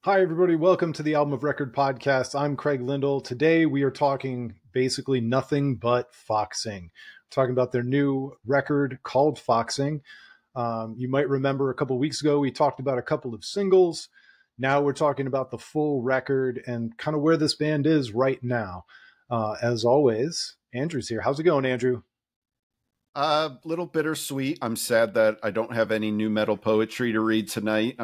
Hi, everybody. Welcome to the Album of Record podcast. I'm Craig Lyndall. Today, we are talking basically nothing but Foxing. We're talking about their new record called Foxing. You might remember a couple weeks ago, we talked about a couple of singles. Now we're talking about the full record and kind of where this band is right now. As always, Andrew's here. How's it going, Andrew? Little bittersweet. I'm sad that I don't have any new metal poetry to read tonight.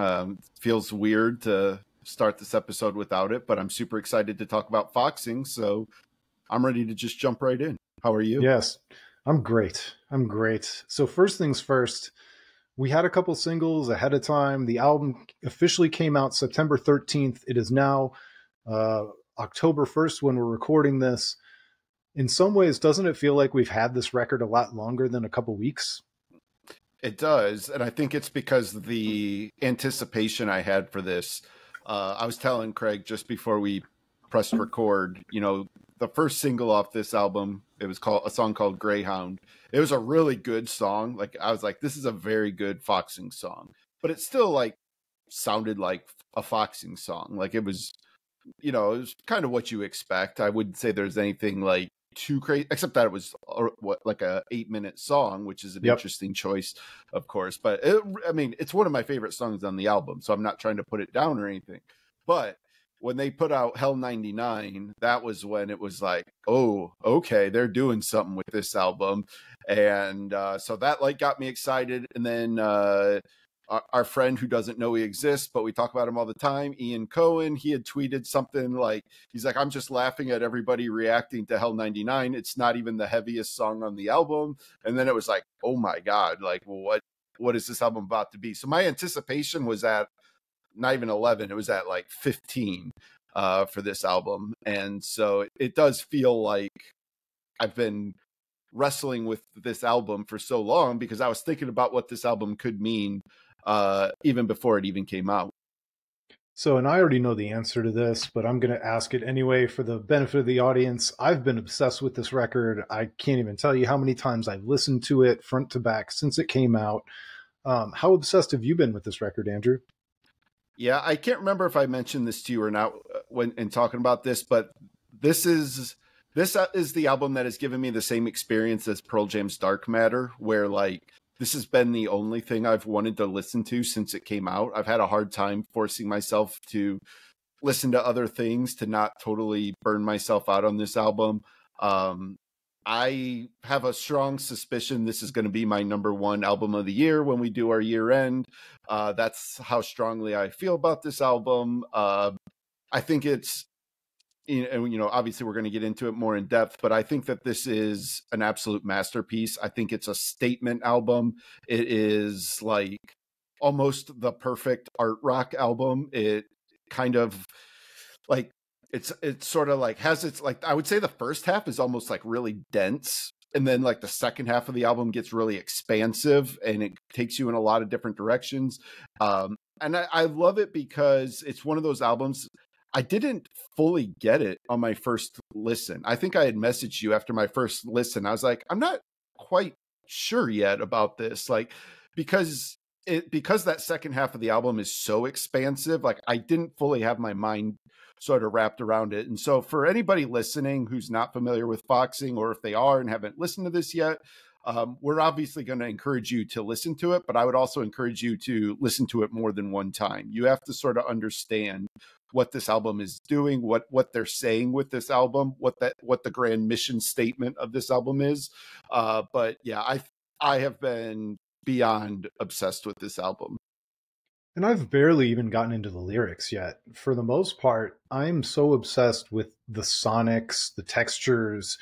Feels weird to start this episode without it, but I'm super excited to talk about Foxing, so I'm ready to just jump right in. How are you? Yes, I'm great. So first things first, we had a couple singles ahead of time. The album officially came out September 13th. It is now October 1st when we're recording this. In some ways, doesn't it feel like we've had this record a lot longer than a couple weeks? It does, and I think it's because the anticipation I had for this. I was telling Craig just before we pressed record, the first single off this album, it was called a song called Greyhound. It was a really good song. Like, I was like, this is a very good Foxing song, but it still sounded like a Foxing song. Like it was kind of what you expect. I wouldn't say there's anything too crazy, except that it was like a 8-minute song, which is an interesting choice, of course. But it's one of my favorite songs on the album, so I'm not trying to put it down or anything. But when they put out Hell 99, that was when it was like, oh, okay, they're doing something with this album. And so that got me excited. And then our friend who doesn't know he exists, but we talk about him all the time, Ian Cohen, he had tweeted something he's like, I'm just laughing at everybody reacting to Hell 99. It's not even the heaviest song on the album. And then it was like, oh my God, what is this album about to be? So my anticipation was at not even 11, it was at 15 for this album. And so it does feel like I've been wrestling with this album for so long because I was thinking about what this album could mean even before it even came out. So, and I already know the answer to this, but I'm going to ask it anyway for the benefit of the audience. I've been obsessed with this record. I can't even tell you how many times I've listened to it front to back since it came out. How obsessed have you been with this record, Andrew? Yeah, I can't remember if I mentioned this to you or not when in talking about this, but this is the album that has given me the same experience as Pearl Jam's Dark Matter, where this has been the only thing I've wanted to listen to since it came out. I've had a hard time forcing myself to listen to other things, to not totally burn myself out on this album. I have a strong suspicion this is going to be my number one album of the year when we do our year end. That's how strongly I feel about this album. I think it's, and obviously we're going to get into it more in depth, but I think that this is an absolute masterpiece. I think it's a statement album. It is almost the perfect art rock album. It kind of it's sort of has its I would say the first half is almost really dense, and then the second half of the album gets really expansive and it takes you in a lot of different directions. And I love it because it's one of those albums. I didn't fully get it on my first listen. I think I had messaged you after my first listen. I was like, I'm not quite sure yet about this. Because that second half of the album is so expansive, I didn't fully have my mind sort of wrapped around it. And so for anybody listening who's not familiar with Foxing, or if they are and haven't listened to this yet, we're obviously going to encourage you to listen to it, but I would also encourage you to listen to it more than one time. You have to sort of understand what this album is doing, what they're saying with this album, what the grand mission statement of this album is. But yeah, I have been beyond obsessed with this album. And I've barely even gotten into the lyrics yet. For the most part, I'm so obsessed with the sonics, the textures,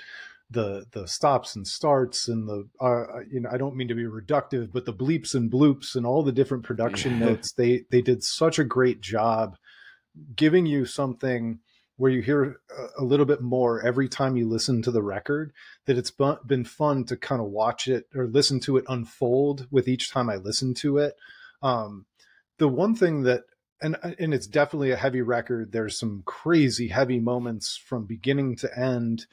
the stops and starts, and the I don't mean to be reductive, but the bleeps and bloops and all the different production notes. They did such a great job giving you something where you hear a little bit more every time you listen to the record, that it's been fun to kind of watch it or listen to it unfold with each time I listen to it. The one thing that, and it's definitely a heavy record. There's some crazy heavy moments from beginning to end.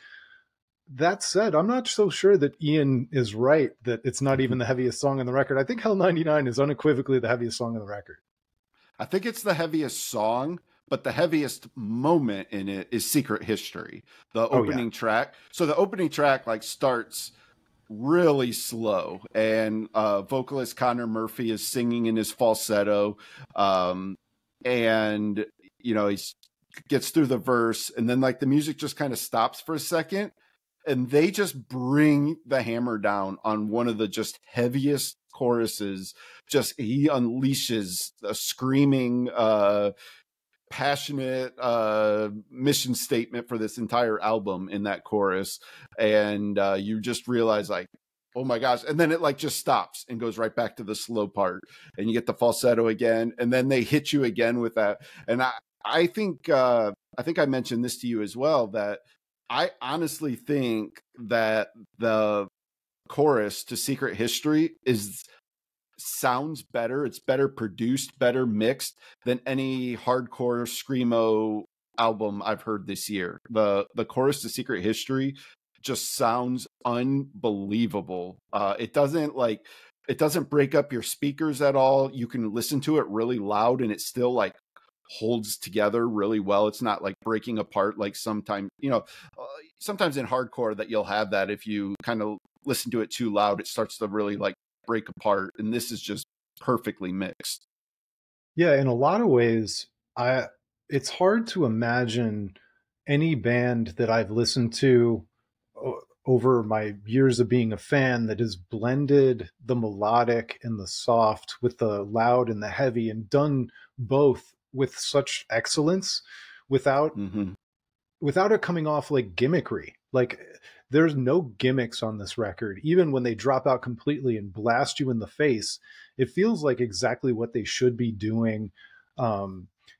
That said, I'm not so sure that Ian is right that it's not even the heaviest song on the record. I think Hell 99 is unequivocally the heaviest song on the record. I think it's the heaviest song, but the heaviest moment in it is Secret History, the Oh yeah. opening track. So the opening track like starts really slow, and vocalist Connor Murphy is singing in his falsetto, and he gets through the verse, and then like the music just kind of stops for a second, and they just bring the hammer down on one of the just heaviest choruses. Just he unleashes a screaming passionate mission statement for this entire album in that chorus, and you just realize like, oh my gosh. And then it like just stops and goes right back to the slow part, and you get the falsetto again, and then they hit you again with that. And I think I mentioned this to you as well, that I honestly think that the chorus to Secret History sounds better. It's better produced, better mixed than any hardcore screamo album I've heard this year. The chorus to Secret History just sounds unbelievable. It doesn't break up your speakers at all. You can listen to it really loud, and it still like holds together really well. It's not like breaking apart like sometimes sometimes in hardcore that you'll have that if you kind of listen to it too loud, it starts to really like break apart, and this is just perfectly mixed. Yeah, in a lot of ways, I it's hard to imagine any band that I've listened to over my years of being a fan that has blended the melodic and the soft with the loud and the heavy and done both with such excellence without Mm-hmm. without it coming off like gimmickry. Like there's no gimmicks on this record. Even when they drop out completely and blast you in the face, it feels like exactly what they should be doing.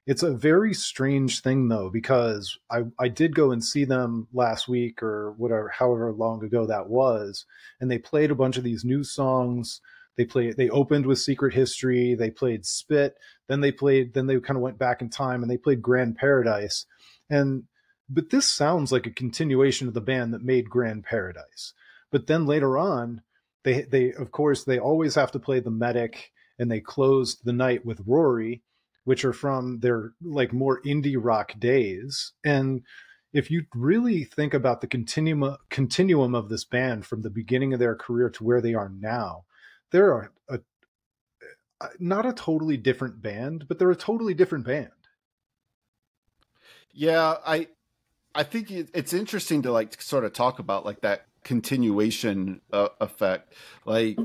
It's a very strange thing though, because I did go and see them last week or whatever, however long ago that was, and they played a bunch of these new songs. They opened with Secret History, they played Spit, then they kind of went back in time and they played Grand Paradise. And but this sounds like a continuation of the band that made Grand Paradise. But then later on, they of course they always have to play the Medic, and they closed the night with Rory, which are from their like more indie rock days. And if you really think about the continuum of this band from the beginning of their career to where they are now, they're not a totally different band, but they're a totally different band. Yeah, I think it's interesting to like sort of talk about like that continuation effect. Like,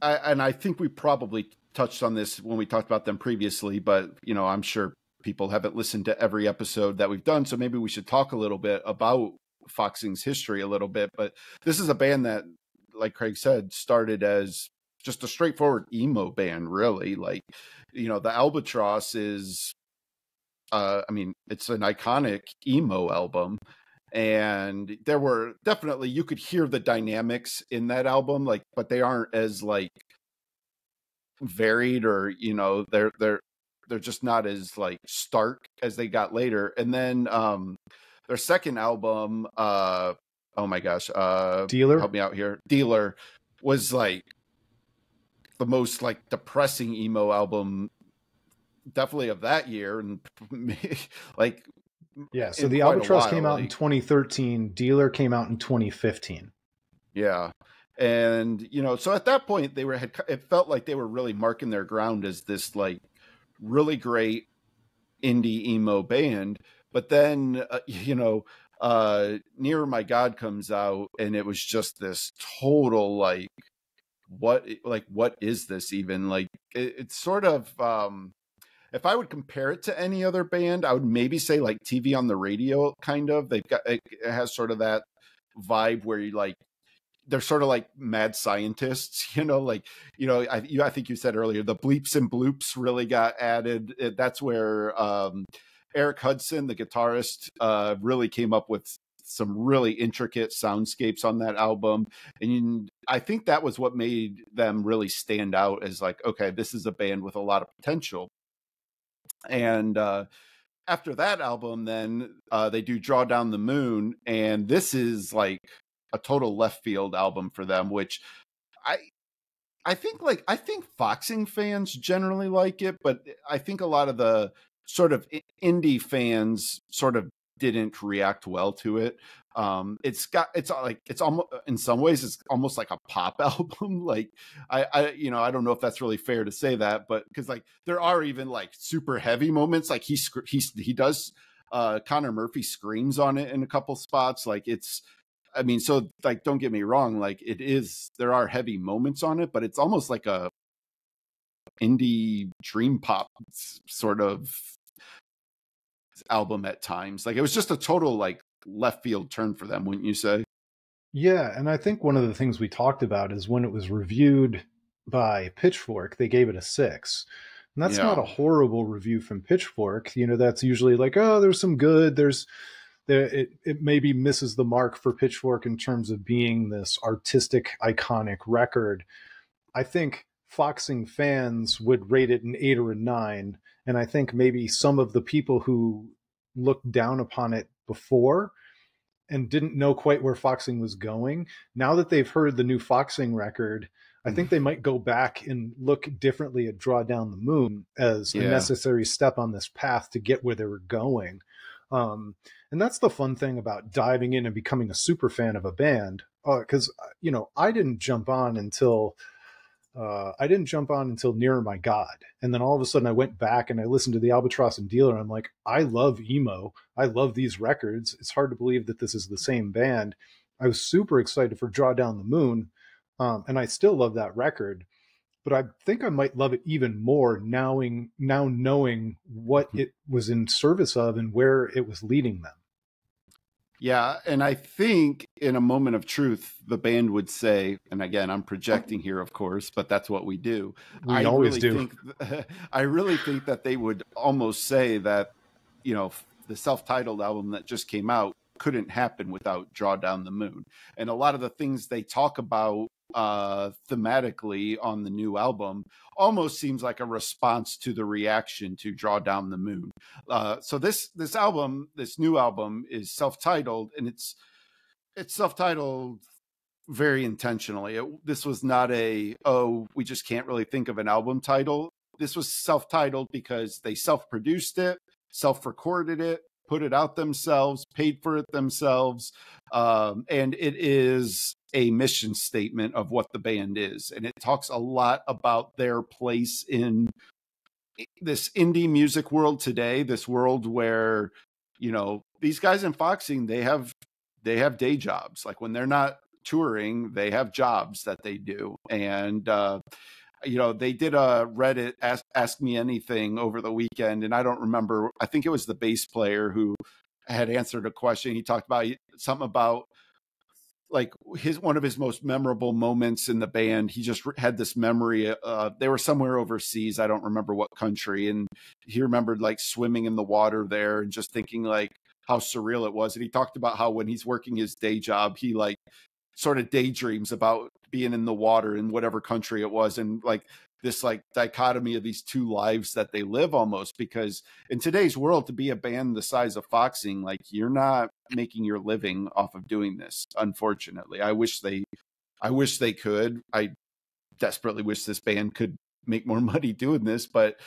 I think we probably touched on this when we talked about them previously, but I'm sure people haven't listened to every episode that we've done, so maybe we should talk a little bit about Foxing's history a little bit. But this is a band that, like Craig said, started as just a straightforward emo band, really. Like, the Albatross is it's an iconic emo album, and there were definitely, you could hear the dynamics in that album, like, but they aren't as like varied, or they're just not as like stark as they got later. And then their second album, oh my gosh, Dealer. help me out here, Dealer, was like the most like depressing emo album definitely of that year, and like Yeah, so the Albatross came out in 2013, Dealer came out in 2015. Yeah. And so at that point it felt like they were really marking their ground as this like really great indie emo band. But then Nearer My God comes out, and it was just this total like what is this even? Like it's sort of if I would compare it to any other band, I would maybe say like TV on the Radio, kind of. It has sort of that vibe where they're sort of like mad scientists, I think you said earlier, the bleeps and bloops really got added. That's where Eric Hudson, the guitarist, really came up with some really intricate soundscapes on that album. And I think that was what made them really stand out as like, okay, this is a band with a lot of potential. And after that album, then they do Draw Down the Moon, and this is like a total left field album for them, which I think Foxing fans generally like it, but I think a lot of the sort of indie fans sort of didn't react well to it. It's almost, in some ways it's almost like a pop album. Like I don't know if that's really fair to say that, but because like there are even like super heavy moments, like he does Connor Murphy screams on it in a couple spots. Like I mean, so like don't get me wrong, like there are heavy moments on it, but it's almost like a indie dream pop sort of album at times. Like it was just a total like left field turn for them, wouldn't you say? Yeah, and I think one of the things we talked about is when it was reviewed by Pitchfork, they gave it a 6. And that's not Yeah. a horrible review from Pitchfork. You know, that's usually like, oh, there's some good, it maybe misses the mark for Pitchfork in terms of being this artistic, iconic record. I think Foxing fans would rate it an 8 or a 9. And I think maybe some of the people who looked down upon it before and didn't know quite where Foxing was going, now that they've heard the new Foxing record, I think they might go back and look differently at Draw Down the Moon as a Yeah. necessary step on this path to get where they were going. And that's the fun thing about diving in and becoming a super fan of a band. Because, you know, I didn't jump on until Nearer My God. And then all of a sudden I went back and I listened to the Albatross and Dealer. And I'm like, I love emo. I love these records. It's hard to believe that this is the same band. I was super excited for Draw Down the Moon. And I still love that record, but I think I might love it even more now knowing what it was in service of and where it was leading them. Yeah, and I think in a moment of truth, the band would say, and again, I'm projecting here, of course, but that's what we do. We always do. I really think that they would almost say that, you know, the self-titled album that just came out couldn't happen without Draw Down the Moon. And a lot of the things they talk about thematically on the new album almost seems like a response to the reaction to Draw Down the Moon. So this new album is self-titled, and it's self-titled very intentionally. This was not we just can't really think of an album title. This was self-titled because they self-produced it, self-recorded it, put it out themselves, paid for it themselves, and it is a mission statement of what the band is. And it talks a lot about their place in this indie music world today, this world where, you know, these guys in Foxing, they have day jobs. Like when they're not touring, they have jobs that they do. And, you know, they did a Reddit ask Me Anything over the weekend. And I don't remember, I think it was the bass player who had answered a question. He talked about something about like one of his most memorable moments in the band. He just had this memory. They were somewhere overseas. I don't remember what country. And he remembered like swimming in the water there and just thinking like how surreal it was. And he talked about how when he's working his day job, he like sort of daydreams about being in the water in whatever country it was. And like this like dichotomy of these two lives that they live almost, because in today's world, to be a band the size of Foxing, like you're not making your living off of doing this. Unfortunately, I wish they could. I desperately wish this band could make more money doing this, but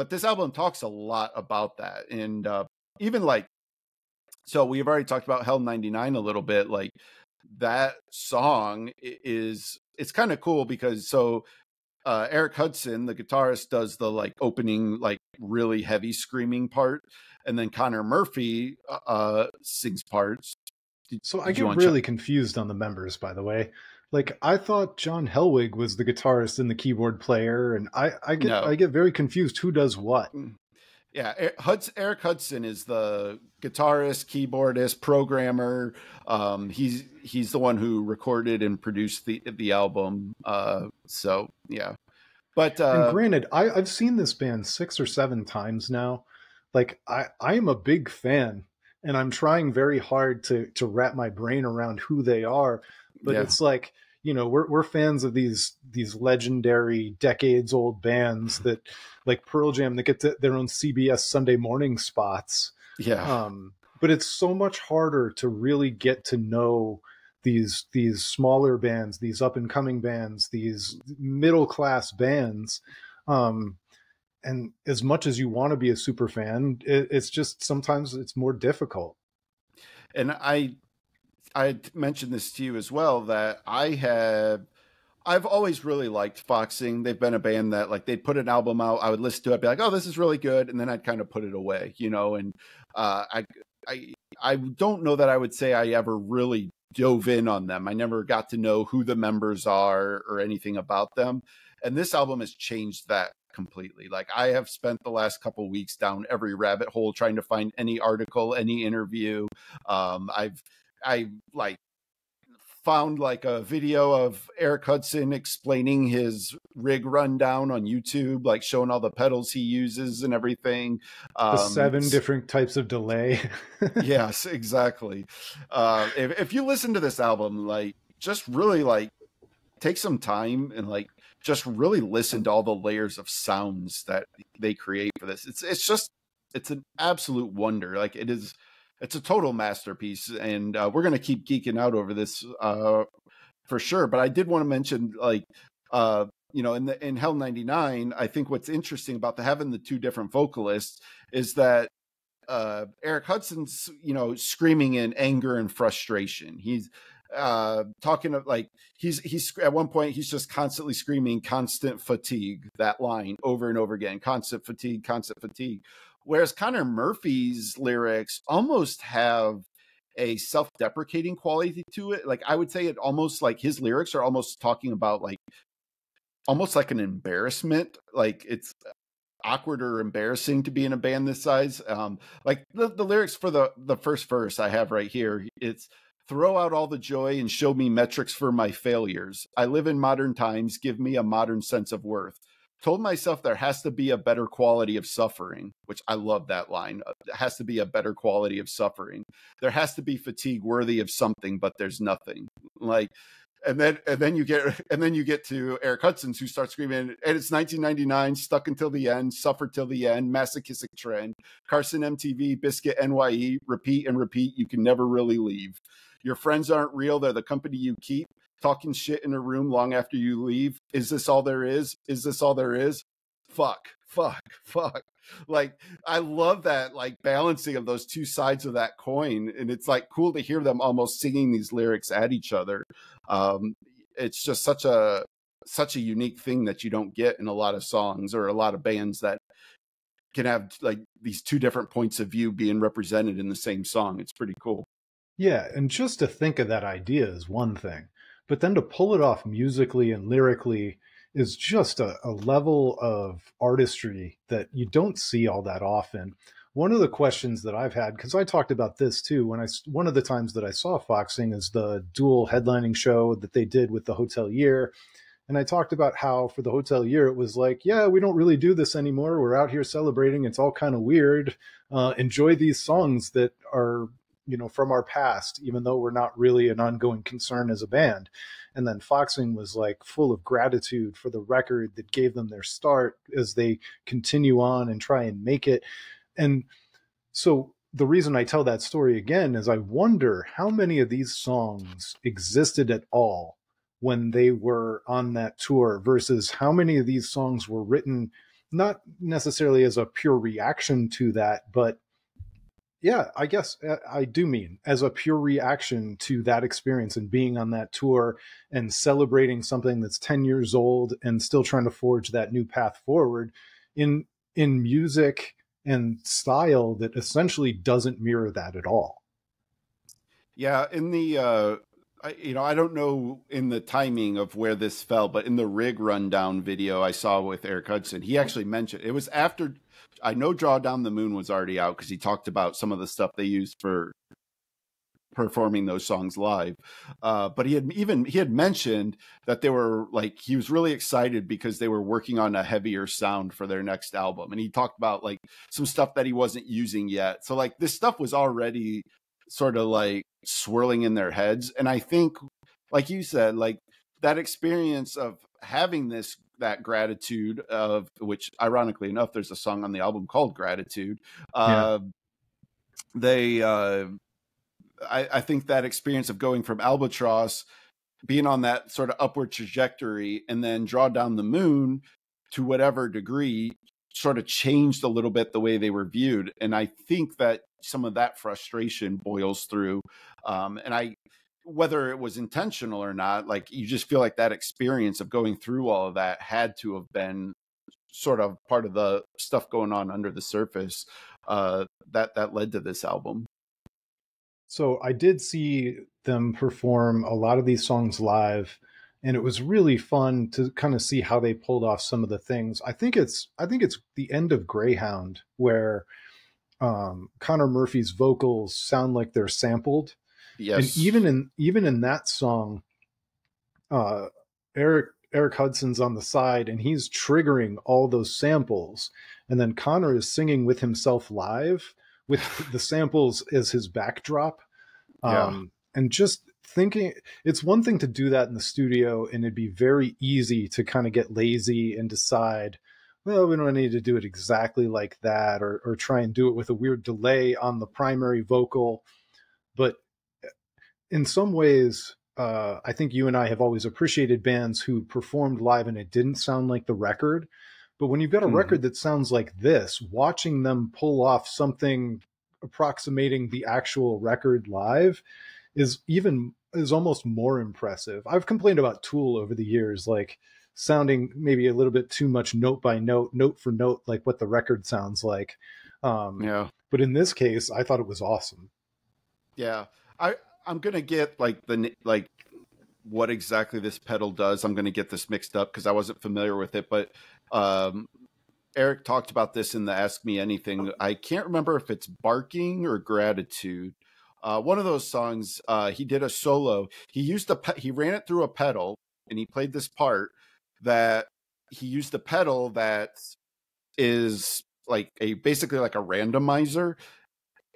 this album talks a lot about that. And even like, so we've already talked about Hell 99 a little bit. Like that song it's kind of cool because Eric Hudson, the guitarist, does the like opening, like really heavy screaming part. And then Connor Murphy sings parts. So I get really confused on the members, by the way. Like I thought John Helwig was the guitarist and the keyboard player, and I get very confused who does what. Yeah, Eric Hudson is the guitarist, keyboardist, programmer. He's the one who recorded and produced the album. So yeah, but and granted, I've seen this band 6 or 7 times now. Like I am a big fan, and I'm trying very hard to wrap my brain around who they are. But it's like, you know, we're fans of these legendary decades old bands that like Pearl Jam that get their own CBS Sunday morning spots. Yeah. But it's so much harder to really get to know these smaller bands, these up and coming bands, these middle class bands. And as much as you want to be a super fan, it's just sometimes it's more difficult. And I mentioned this to you as well, that I've always really liked Foxing. They've been a band that, like, they'd put an album out, I would listen to it, be like, oh, this is really good, and then I'd kind of put it away, you know. And uh, I I I don't know that I would say I ever really dove in on them. I never got to know who the members are or anything about them. And this album has changed that completely. Like, I have spent the last couple weeks down every rabbit hole trying to find any article, any interview. I like found like a video of Eric Hudson explaining his rig rundown on YouTube, like showing all the pedals he uses and everything. The 7 different types of delay. Yes, exactly. If you listen to this album, like, just really like take some time and like just really listen to all the layers of sounds that they create for this. It's an absolute wonder. Like, it's a total masterpiece, and we're gonna keep geeking out over this for sure. But I did want to mention, like, you know, in Hell 99, I think what's interesting about having the two different vocalists is that Eric Hudson's, you know, screaming in anger and frustration. He's talking of, like, he's at one point he's just constantly screaming constant fatigue, that line over and over again, constant fatigue, constant fatigue. Whereas Connor Murphy's lyrics almost have a self-deprecating quality to it. Like, I would say it almost, like, his lyrics are almost talking about, like, almost like an embarrassment. Like, it's awkward or embarrassing to be in a band this size. Like, the lyrics for the first verse I have right here, it's throw out all the joy and show me metrics for my failures. I live in modern times, give me a modern sense of worth. Told myself there has to be a better quality of suffering, which I love that line. There has to be a better quality of suffering. There has to be fatigue worthy of something, but there's nothing. Like, and then you get to Eric Hudson's, who starts screaming, and it's 1999, stuck until the end, suffered till the end, masochistic trend, Carson MTV, Biscuit NYE, repeat and repeat, you can never really leave. Your friends aren't real, they're the company you keep. Talking shit in a room long after you leave. Is this all there is? Is this all there is? Fuck, fuck, fuck. Like, I love that, like, balancing of those two sides of that coin. And it's like cool to hear them almost singing these lyrics at each other. It's just such a unique thing that you don't get in a lot of songs or a lot of bands that can have, like, these two different points of view being represented in the same song. It's pretty cool. Yeah, and just to think of that idea is one thing, but then to pull it off musically and lyrically is just a level of artistry that you don't see all that often. One of the questions that I've had, because I talked about this too, one of the times that I saw Foxing is the dual headlining show that they did with the Hotelier. And I talked about how for the Hotelier, it was like, yeah, we don't really do this anymore. We're out here celebrating. It's all kind of weird. Enjoy these songs that are, you know, from our past, even though we're not really an ongoing concern as a band. And then Foxing was like full of gratitude for the record that gave them their start as they continue on and try and make it. And so the reason I tell that story again is I wonder how many of these songs existed at all when they were on that tour versus how many of these songs were written not necessarily as a pure reaction to that, but yeah, I guess I do mean as a pure reaction to that experience and being on that tour and celebrating something that's 10 years old and still trying to forge that new path forward in music and style that essentially doesn't mirror that at all. Yeah, in the I don't know in the timing of where this fell, but in the rig rundown video I saw with Eric Hudson, he actually mentioned it was after, I know Draw Down the Moon was already out because he talked about some of the stuff they used for performing those songs live. But he had mentioned that they were, like, he was really excited because they were working on a heavier sound for their next album. And he talked about, like, some stuff that he wasn't using yet. So, like, this stuff was already sort of like swirling in their heads. And I think, like you said, like, that experience of having that gratitude, of which ironically enough there's a song on the album called Gratitude. Yeah. They I think that experience of going from Albatross, being on that sort of upward trajectory, and then Draw Down the Moon, to whatever degree, sort of changed a little bit the way they were viewed. And I think that some of that frustration boils through. And whether it was intentional or not, like you just feel like that experience of going through all of that had to have been sort of part of the stuff going on under the surface that led to this album. So I did see them perform a lot of these songs live, and it was really fun to kind of see how they pulled off some of the things. I think it's the end of Greyhound where Connor Murphy's vocals sound like they're sampled, and Yes. even in that song, uh, Eric Hudson's on the side and he's triggering all those samples, and then Connor is singing with himself live with the samples as his backdrop. Yeah. And just thinking, it's one thing to do that in the studio, and it'd be very easy to kind of get lazy and decide, well, we don't need to do it exactly like that, or try and do it with a weird delay on the primary vocal. But in some ways, I think you and I have always appreciated bands who performed live and it didn't sound like the record. But when you've got a record that sounds like this, watching them pull off something approximating the actual record live is almost more impressive. I've complained about Tool over the years, like sounding maybe a little bit too much note by note, note for note, like what the record sounds like. Yeah. But in this case, I thought it was awesome. Yeah. I'm going to get like what exactly this pedal does. I'm going to get this mixed up because I wasn't familiar with it, but Eric talked about this in the Ask Me Anything. I can't remember if it's Barking or Gratitude. One of those songs, he did a solo. He ran it through a pedal, and he played this part that he used a pedal that is like basically like a randomizer,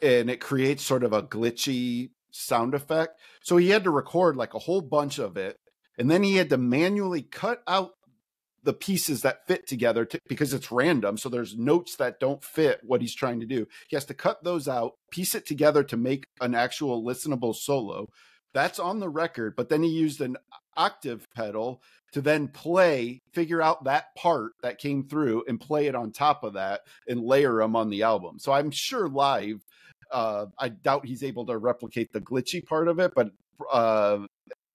and it creates sort of a glitchy sound effect. So he had to record like a whole bunch of it, and then he had to manually cut out the pieces that fit together because it's random. So there's notes that don't fit what he's trying to do. He has to cut those out, piece it together to make an actual listenable solo. That's on the record, but then he used an octave pedal to then figure out that part that came through and play it on top of that and layer them on the album. So I'm sure live, I doubt he's able to replicate the glitchy part of it, but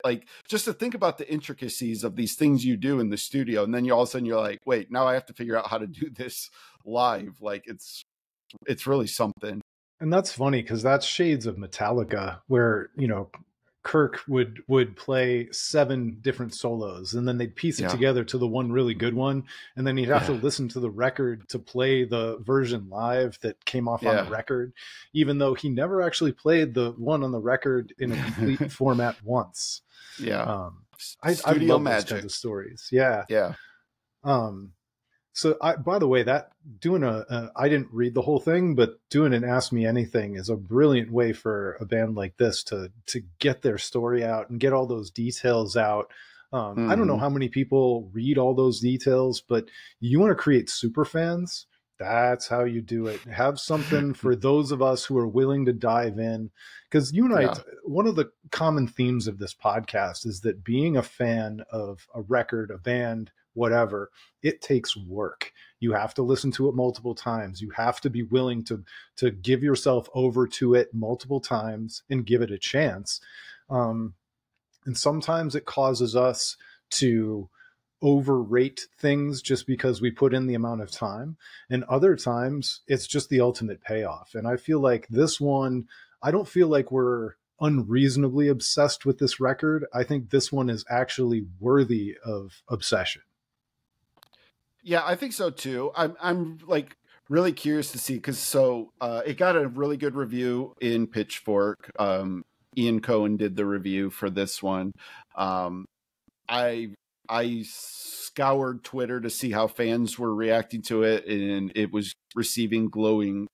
like just to think about the intricacies of these things you do in the studio, and then you all of a sudden you're like, wait, now I have to figure out how to do this live. Like it's really something. And that's funny because that's shades of Metallica, where Kirk would play 7 different solos, and then they'd piece it together to the one really good one, and then he'd have to listen to the record to play the version live that came off on the record, even though he never actually played the one on the record in a complete format once. Yeah. I love those kinds of stories. Yeah. So by the way, that doing I didn't read the whole thing, but doing an Ask Me Anything is a brilliant way for a band like this to get their story out and get all those details out. I don't know how many people read all those details, but you want to create super fans. That's how you do it. Have something for those of us who are willing to dive in. Because you and I, one of the common themes of this podcast is that being a fan of a record, a band, whatever, it takes work. You have to listen to it multiple times. You have to be willing to give yourself over to it multiple times and give it a chance. And sometimes it causes us to overrate things just because we put in the amount of time. And other times it's just the ultimate payoff. And I feel like this one, I don't feel like we're unreasonably obsessed with this record. I think this one is actually worthy of obsession. Yeah, I think so too. I'm like really curious to see because it got a really good review in Pitchfork. Ian Cohen did the review for this one. I scoured Twitter to see how fans were reacting to it, and it was receiving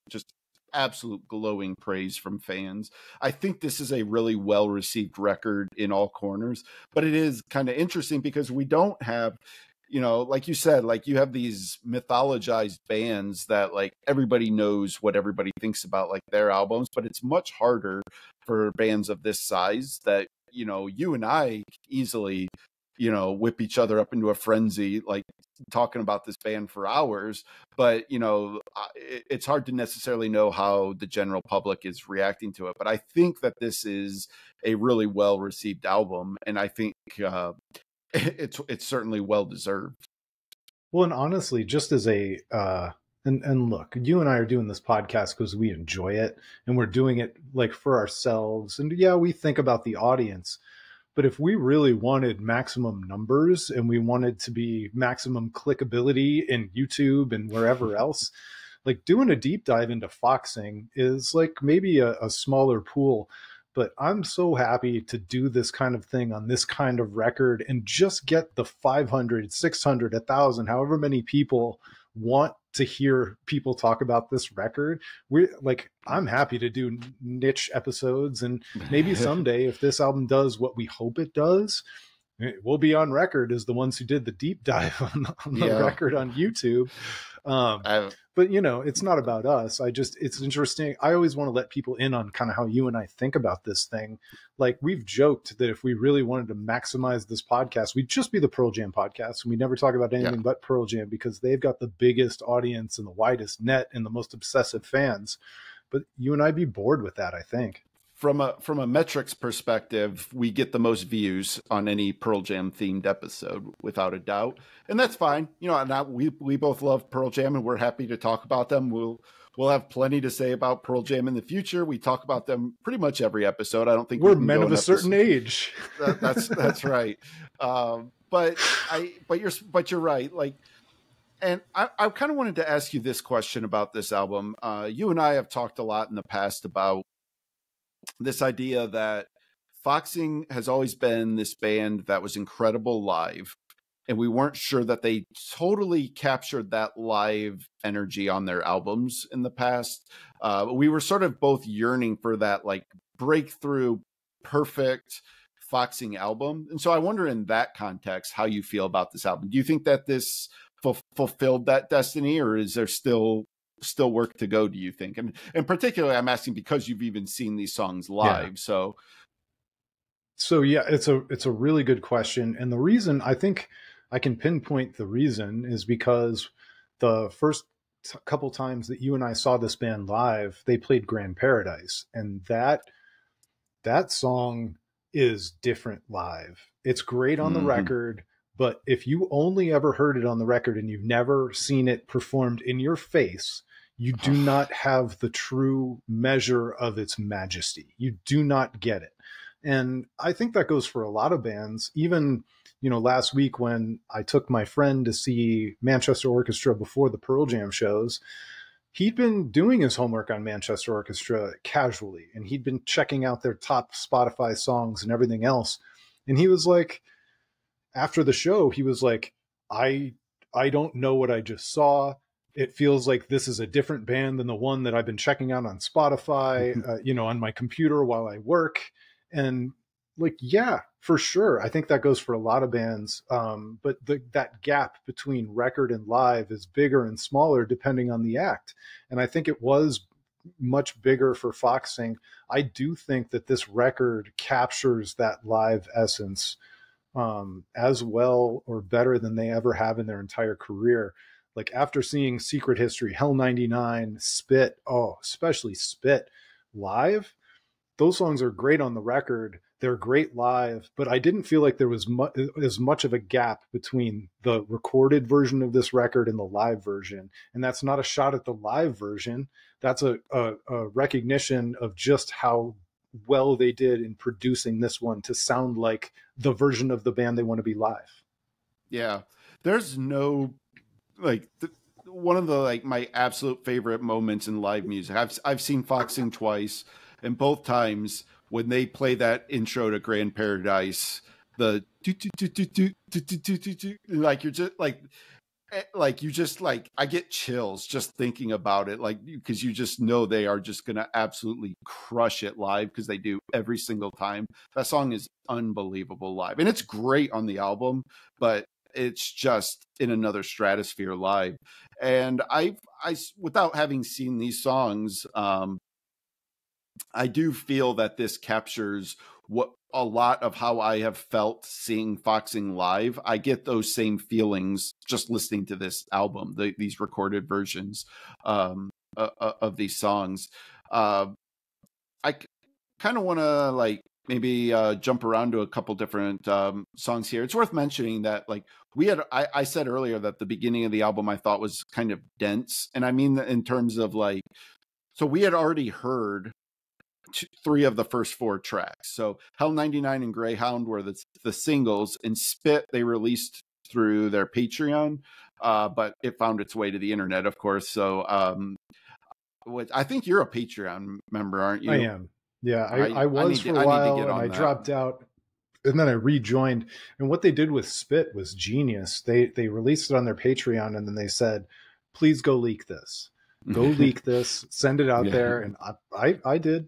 just absolute glowing praise from fans. I think this is a really well received record in all corners, but it is kind of interesting because we don't have, like you said, like you have these mythologized bands that like everybody knows what everybody thinks about like their albums, but it's much harder for bands of this size that, you and I easily, whip each other up into a frenzy, like talking about this band for hours, but it's hard to necessarily know how the general public is reacting to it. But I think that this is a really well received album, and I think it's certainly well deserved. Well, and honestly, just as a and look, you and I are doing this podcast because we enjoy it, and we're doing it like for ourselves. And yeah, we think about the audience. But if we really wanted maximum numbers and we wanted to be maximum clickability in YouTube and wherever else, like doing a deep dive into Foxing is like maybe a smaller pool. But I'm so happy to do this kind of thing on this kind of record and just get the 500, 600, 1,000, however many people want to hear people talk about this record. I'm happy to do niche episodes, and maybe someday if this album does what we hope it does, we'll be on record as the ones who did the deep dive on the record on YouTube. But it's not about us. It's interesting. I always want to let people in on kind of how you and I think about this thing. Like, we've joked that if we really wanted to maximize this podcast, we'd just be the Pearl Jam podcast, and we never talk about anything but Pearl Jam because they've got the biggest audience and the widest net and the most obsessive fans. But you and I'd be bored with that, I think. From a metrics perspective, we get the most views on any Pearl Jam themed episode, without a doubt, and that's fine. We both love Pearl Jam, and we're happy to talk about them. We'll have plenty to say about Pearl Jam in the future. We talk about them pretty much every episode. I don't think we're men of a certain age. That's right. But you're right. Like, and I kind of wanted to ask you this question about this album. You and I have talked a lot in the past about this idea that Foxing has always been this band that was incredible live, and we weren't sure that they totally captured that live energy on their albums in the past. We were sort of both yearning for that like breakthrough, perfect Foxing album. And so I wonder, in that context, how you feel about this album. Do you think that this fulfilled that destiny, or is there still work to go, do you think? And particularly I'm asking because you've even seen these songs live. So yeah, it's a really good question. And the reason I think I can pinpoint the reason is because the first couple times that you and I saw this band live, they played Grand Paradise, and that song is different live. It's great on the record, but if you only ever heard it on the record and you've never seen it performed in your face, you do not have the true measure of its majesty. You do not get it. And I think that goes for a lot of bands. Even, last week when I took my friend to see Manchester Orchestra before the Pearl Jam shows, he'd been doing his homework on Manchester Orchestra casually, and he'd been checking out their top Spotify songs and everything else. And he was like, after the show, he was like, I don't know what I just saw. It feels like this is a different band than the one that I've been checking out on Spotify, on my computer while I work. And like, yeah, for sure. I think that goes for a lot of bands. But that gap between record and live is bigger and smaller depending on the act. And I think it was much bigger for Foxing. I do think that this record captures that live essence as well or better than they ever have in their entire career. Like, after seeing Secret History, Hell 99, Spit, especially Spit live, those songs are great on the record. They're great live, but I didn't feel like there was as much of a gap between the recorded version of this record and the live version. And that's not a shot at the live version. That's a recognition of just how well they did in producing this one to sound like the version of the band they want to be live. Yeah. There's no, one of the my absolute favorite moments in live music. I've seen Foxing twice, and both times when they play that intro to Grand Paradise, the I get chills just thinking about it, because you just know they are just going to absolutely crush it live, because they do every single time. That song is unbelievable live, and it's great on the album, but it's just in another stratosphere live. And I without having seen these songs, I do feel that this captures what a lot of how I have felt seeing Foxing live. I get those same feelings just listening to this album, these recorded versions of these songs. I kind of want to like maybe jump around to a couple different songs here. It's worth mentioning that like I said earlier that the beginning of the album I thought was kind of dense, and I mean that in terms of like, so we had already heard three of the first four tracks. So Hell 99 and Greyhound were the singles, and Spit they released through their Patreon, but it found its way to the internet, of course. So I think you're a Patreon member, aren't you? I am. Yeah, I was for a while, and I dropped out, and then I rejoined. And what they did with Spit was genius. They released it on their Patreon, and then they said, "Please go leak this. Go leak this. Send it out there." And I did,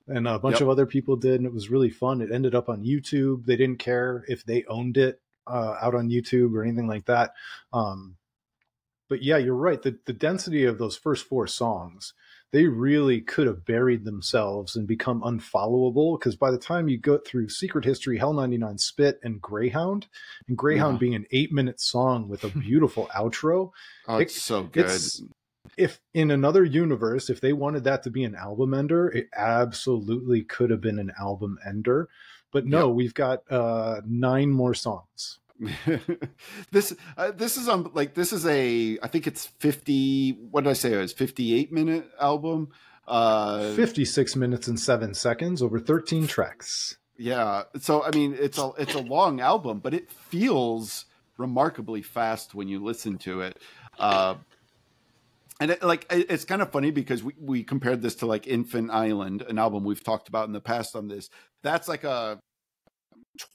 and a bunch of other people did, and it was really fun. It ended up on YouTube. They didn't care if they owned it out on YouTube or anything like that. But yeah, you're right. The density of those first four songs, they really could have buried themselves and become unfollowable, because by the time you go through Secret History, Hell 99, Spit, and Greyhound being an 8-minute song with a beautiful outro. It's so good. If in another universe, if they wanted that to be an album ender, it absolutely could have been an album ender. But no, we've got 9 more songs. This is on like, this is I think it's 50, what did I say, it was 58-minute album, 56 minutes and 7 seconds over 13 tracks. Yeah, so I mean it's a long album, but it feels remarkably fast when you listen to it. And it's kind of funny because we compared this to like Infant Island, an album we've talked about in the past on this. That's like a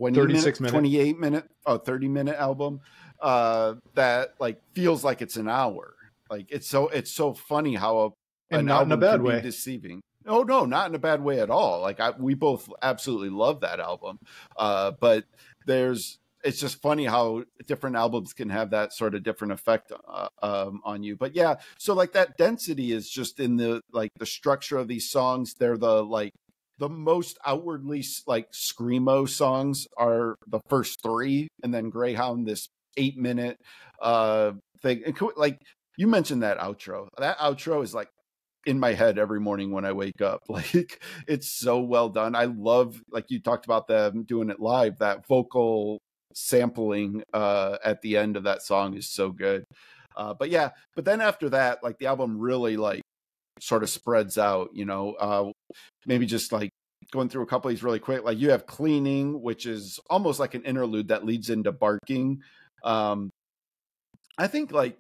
28-minute, 30-minute album that like feels like it's an hour. Like it's so funny how an album in a bad way deceiving. Oh no, not in a bad way at all. Like we both absolutely love that album, but it's just funny how different albums can have that sort of different effect on you. But yeah, so like that density is just in the structure of these songs. They're the most outwardly like screamo songs are the first 3, and then Greyhound, this 8-minute thing. And like you mentioned that outro. That outro is like in my head every morning when I wake up. Like it's so well done. I love, like you talked about them doing it live, that vocal sampling at the end of that song is so good. But then after that, like the album really like sort of spreads out, maybe just like going through a couple of these really quick. Like you have Cleaning, which is almost like an interlude that leads into Barking. I think like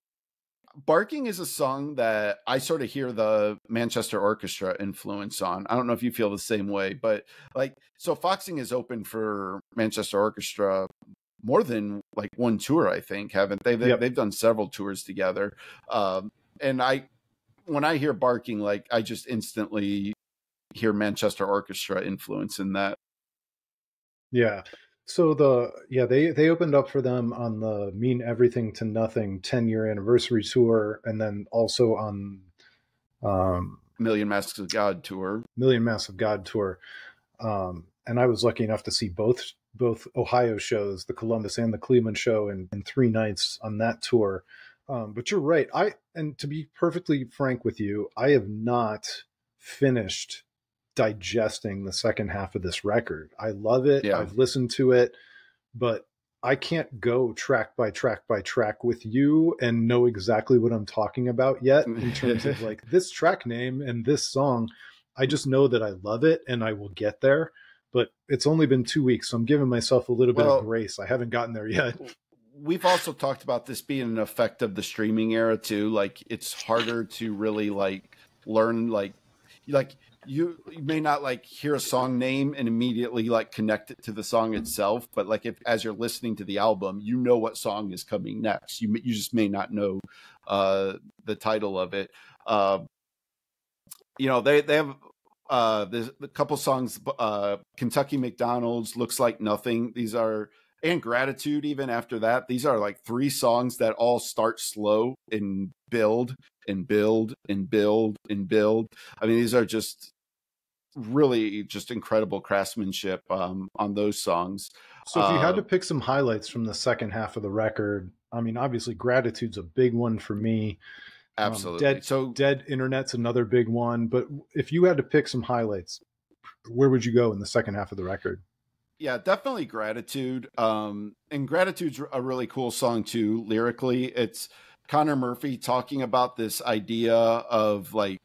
Barking is a song that I sort of hear the Manchester Orchestra influence on. I don't know if you feel the same way, but like, so Foxing is open for Manchester Orchestra more than like one tour, I think, haven't they? They've done several tours together. And when I hear Barking, like I just instantly hear Manchester Orchestra influence in that. Yeah. So they opened up for them on the Mean Everything to Nothing 10-year anniversary tour, and then also on Million Masks of God tour. And I was lucky enough to see both Ohio shows, the Columbus and the Cleveland show, in 3 nights on that tour. But you're right. And to be perfectly frank with you, I have not finished digesting the second half of this record. I love it. Yeah. I've listened to it, but I can't go track by track by track with you and know exactly what I'm talking about yet in terms of like this track name and this song. I just know that I love it and I will get there, but it's only been 2 weeks. So I'm giving myself a little bit of grace. I haven't gotten there yet. We've also talked about this being an effect of the streaming era too. Like it's harder to really like learn, like you may not like hear a song name and immediately like connect it to the song itself, but like as you're listening to the album, you know what song is coming next. You just may not know the title of it. They have there's a couple songs, Kentucky McDonald's, Looks Like Nothing. These are, and Gratitude even after that. These are like 3 songs that all start slow and build and build and build and build. I mean, these are just really just incredible craftsmanship on those songs. So if you had to pick some highlights from the second half of the record, I mean, obviously Gratitude's a big one for me. Absolutely. So Dead Internet's another big one. But if you had to pick some highlights, where would you go in the second half of the record? yeah, definitely Gratitude. And Gratitude's a really cool song too, lyrically. It's Connor Murphy talking about this idea of like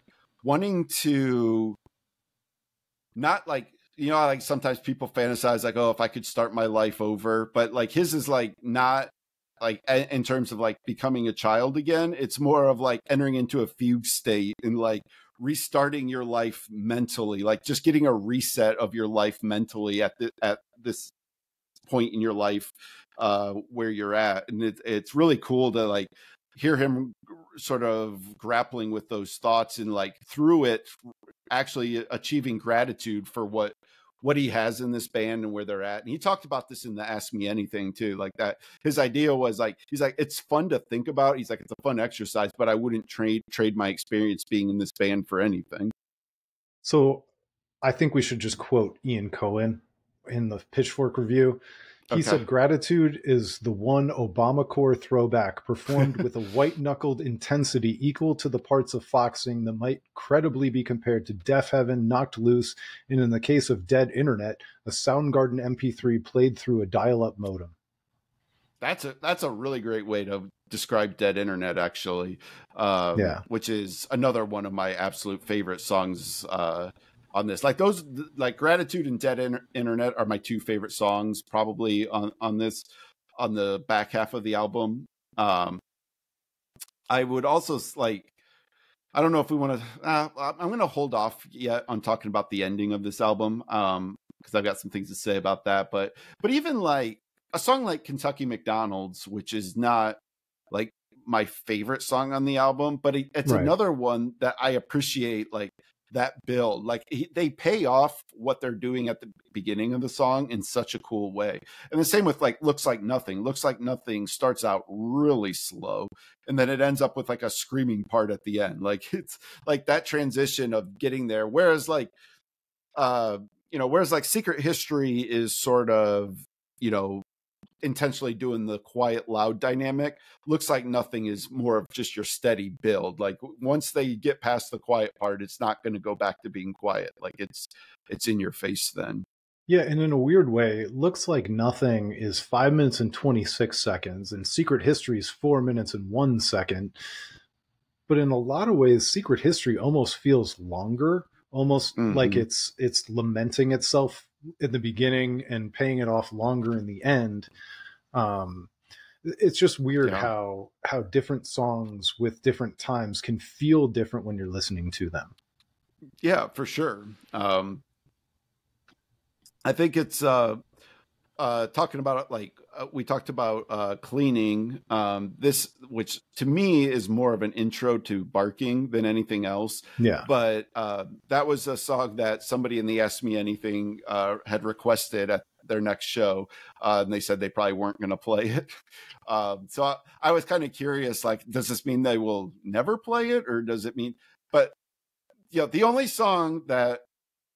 wanting to not like, you know, like sometimes people fantasize like, oh, if I could start my life over, but like his is like not like in terms of like becoming a child again. It's more of like entering into a fugue state and like restarting your life mentally, like just getting a reset of your life mentally at this point in your life where you're at. And it's really cool to like hear him sort of grappling with those thoughts and like through it actually achieving gratitude for what he has in this band and where they're at. And he talked about this in the Ask Me Anything too, like that his idea was like, he's like, it's fun to think about. He's like, it's a fun exercise, but I wouldn't trade my experience being in this band for anything. So I think we should just quote Ian Cohen in the Pitchfork review. He said, Gratitude is the one Obamacare throwback performed with a white-knuckled intensity equal to the parts of Foxing that might credibly be compared to Deaf Heaven, Knocked Loose, and in the case of Dead Internet, a Soundgarden MP3 played through a dial-up modem. That's a really great way to describe Dead Internet, actually, which is another one of my absolute favorite songs on this. Like those, like Gratitude and Dead Internet are my two favorite songs probably on this, on the back half of the album. I would also like, I don't know if we want to, I'm going to hold off yet on talking about the ending of this album because I've got some things to say about that. But even like a song like Kentucky McDonald's, which is not like my favorite song on the album, but it's another one that I appreciate, like that build, like they pay off what they're doing at the beginning of the song in such a cool way. And the same with like Looks Like Nothing starts out really slow and then it ends up with like a screaming part at the end. Like it's like that transition of getting there, whereas like Secret History is sort of, you know, intentionally doing the quiet loud dynamic. Looks Like Nothing is more of just your steady build. Like once they get past the quiet part, it's not going to go back to being quiet. Like it's in your face then. Yeah, and in a weird way, Looks Like Nothing is 5 minutes and 26 seconds, and Secret History is 4 minutes and 1 second. But in a lot of ways, Secret History almost feels longer, almost like it's lamenting itself in the beginning and paying it off longer in the end. It's just weird how different songs with different times can feel different when you're listening to them. Yeah, for sure. I think it's talking about it like we talked about Cleaning, this, which to me is more of an intro to Barking than anything else. Yeah. But that was a song that somebody in the Ask Me Anything had requested at their next show. And they said they probably weren't going to play it. So I was kind of curious, like, does this mean they will never play it? Or does it mean, but you know, the only song that,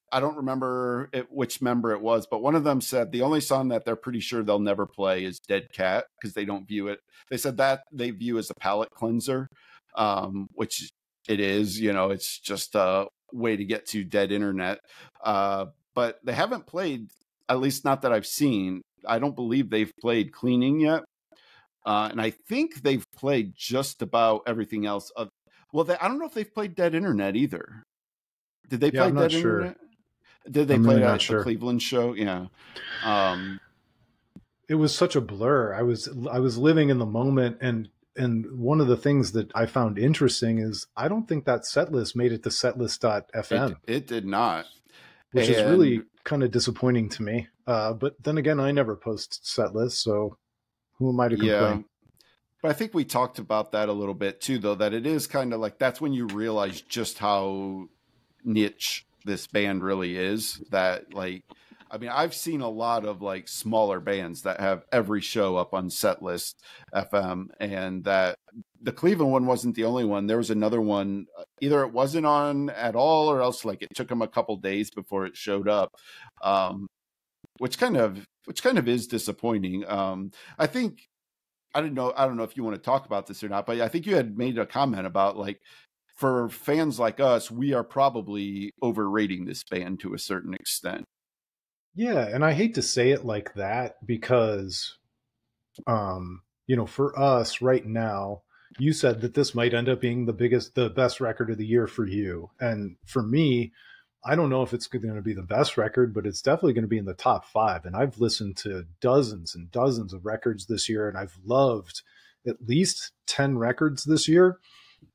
I don't remember which member it was, but one of them said the only song that they're pretty sure they'll never play is Dead Cat because they don't view it. They said that they view as a palate cleanser, which it is. You know, it's just a way to get to Dead Internet. But they haven't played, at least not that I've seen. I don't believe they've played Cleaning yet. And I think they've played just about everything else. Well, I don't know if they've played Dead Internet either. Did they play Dead Internet? Did they play at the Cleveland show? Yeah. It was such a blur. I was living in the moment, and one of the things that I found interesting is I don't think that set list made it to setlist.fm. It did not. Which is really kind of disappointing to me. But then again, I never post set lists, so who am I to complain? Yeah. But I think we talked about that a little bit too, though, that it is kind of like that's when you realize just how niche this band really is. That, like, I mean, I've seen a lot of like smaller bands that have every show up on Setlist FM, and that the Cleveland one wasn't the only one. There was another one. Either it wasn't on at all, or else like it took them a couple days before it showed up, which kind of is disappointing. I think I don't know if you want to talk about this or not, but I think you had made a comment about like for fans like us, we are probably overrating this band to a certain extent. Yeah, and I hate to say it like that because for us right now, you said that this might end up being the best record of the year for you. And for me, I don't know if it's going to be the best record, but it's definitely going to be in the top 5. And I've listened to dozens and dozens of records this year, and I've loved at least 10 records this year.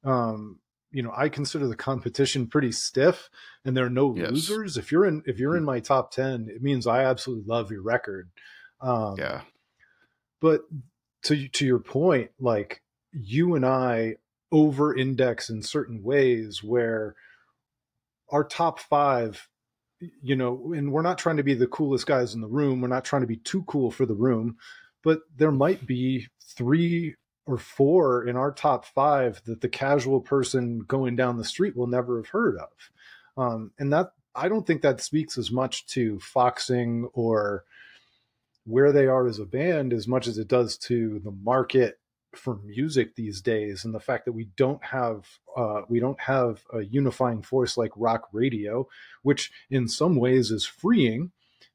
I consider the competition pretty stiff, and there are no losers. If you're in my top 10, it means I absolutely love your record. Yeah. But to your point, like you and I over index in certain ways where our top 5, and we're not trying to be the coolest guys in the room. We're not trying to be too cool for the room, but there might be 3 or 4 in our top 5 that the casual person going down the street will never have heard of. And that, I don't think that speaks as much to Foxing or where they are as a band as much as it does to the market for music these days, and the fact that we don't have a unifying force like rock radio, which in some ways is freeing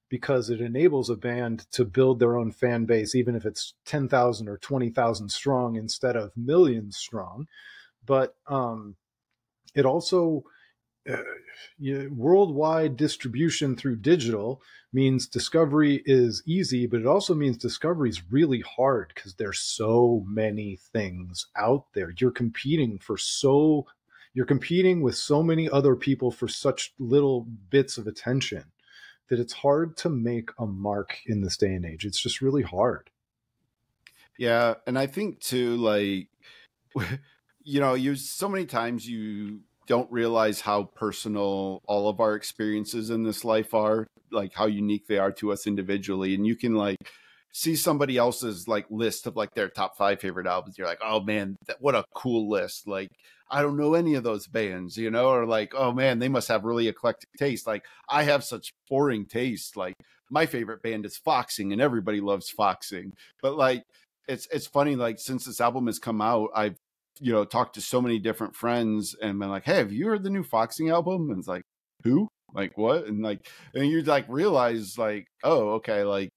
because it enables a band to build their own fan base, even if it's 10,000 or 20,000 strong instead of millions strong. But it also worldwide distribution through digital means discovery is easy, but it also means discovery is really hard because there's so many things out there. You're competing with so many other people for such little bits of attention that it's hard to make a mark in this day and age. It's just really hard. Yeah, and I think too, like, you so many times you don't realize how personal all of our experiences in this life are, like how unique they are to us individually. And you can like see somebody else's like list of like their top 5 favorite albums. You're like, oh man, what a cool list. Like, I don't know any of those bands, or like, oh man, they must have really eclectic taste. Like I have such boring taste. Like my favorite band is Foxing and everybody loves Foxing. But like, it's funny, like since this album has come out, I've talked to so many different friends and been like, hey, have you heard the new Foxing album? And it's like, who? Like what? And like, and you like realize like, oh, okay. Like,